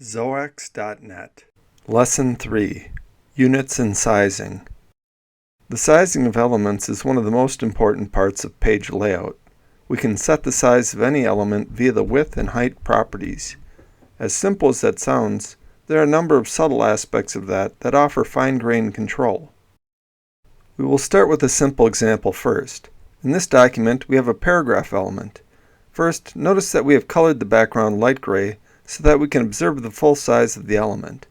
Zoax.net. Lesson 3. Units and Sizing. The sizing of elements is one of the most important parts of page layout. We can set the size of any element via the width and height properties. As simple as that sounds, there are a number of subtle aspects of that offer fine-grained control. We will start with a simple example first. In this document, we have a paragraph element. First, notice that we have colored the background light gray so that we can observe the full size of the element.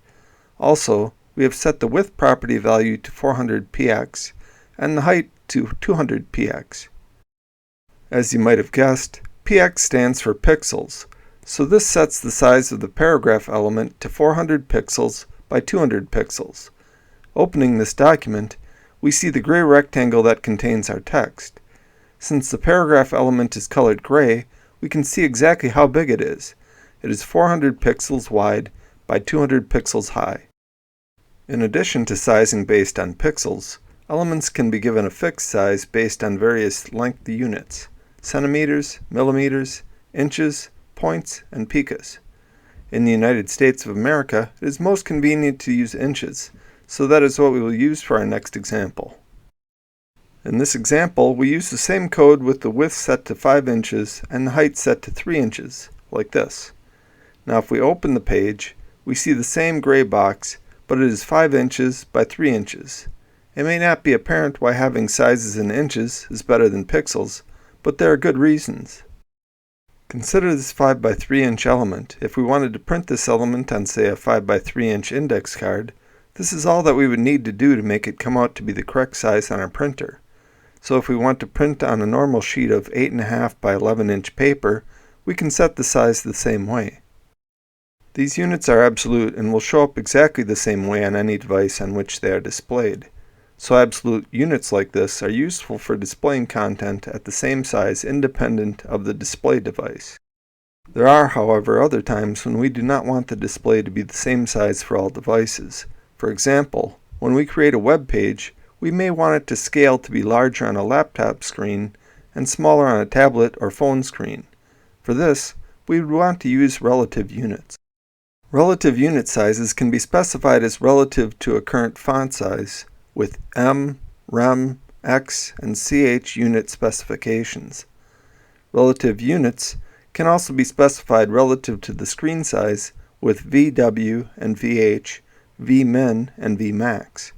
Also, we have set the width property value to 400 px and the height to 200 px. As you might have guessed, px stands for pixels, so this sets the size of the paragraph element to 400 pixels by 200 pixels. Opening this document, we see the gray rectangle that contains our text. Since the paragraph element is colored gray, we can see exactly how big it is. It is 400 pixels wide by 200 pixels high. In addition to sizing based on pixels, elements can be given a fixed size based on various length units: centimeters, millimeters, inches, points, and picas. In the United States of America, it is most convenient to use inches, so that is what we will use for our next example. In this example, we use the same code with the width set to 5 inches and the height set to 3 inches, like this. Now if we open the page, we see the same gray box, but it is 5 inches by 3 inches. It may not be apparent why having sizes in inches is better than pixels, but there are good reasons. Consider this 5 by 3 inch element. If we wanted to print this element on, say, a 5 by 3 inch index card, this is all that we would need to do to make it come out to be the correct size on our printer. So if we want to print on a normal sheet of 8.5 by 11 inch paper, we can set the size the same way. These units are absolute and will show up exactly the same way on any device on which they are displayed. So absolute units like this are useful for displaying content at the same size independent of the display device. There are, however, other times when we do not want the display to be the same size for all devices. For example, when we create a web page, we may want it to scale to be larger on a laptop screen and smaller on a tablet or phone screen. For this, we would want to use relative units. Relative unit sizes can be specified as relative to a current font size, with M, Rem, X, and CH unit specifications. Relative units can also be specified relative to the screen size, with VW and VH, Vmin and Vmax.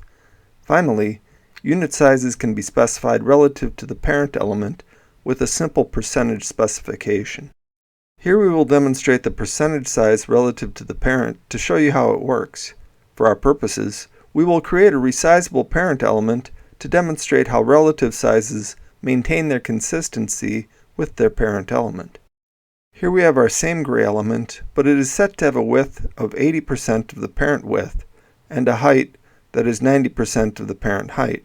Finally, unit sizes can be specified relative to the parent element with a simple percentage specification. Here we will demonstrate the percentage size relative to the parent to show you how it works. For our purposes, we will create a resizable parent element to demonstrate how relative sizes maintain their consistency with their parent element. Here we have our same gray element, but it is set to have a width of 80% of the parent width and a height that is 90% of the parent height.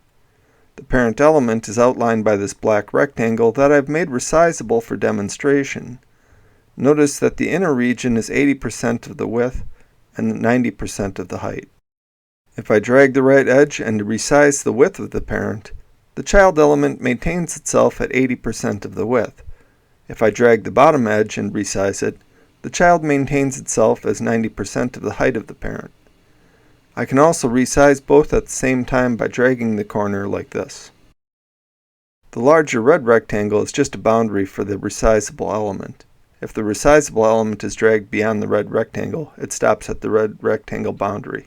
The parent element is outlined by this black rectangle that I've made resizable for demonstration. Notice that the inner region is 80% of the width and 90% of the height. If I drag the right edge and resize the width of the parent, the child element maintains itself at 80% of the width. If I drag the bottom edge and resize it, the child maintains itself as 90% of the height of the parent. I can also resize both at the same time by dragging the corner like this. The larger red rectangle is just a boundary for the resizable element. If the resizable element is dragged beyond the red rectangle, it stops at the red rectangle boundary.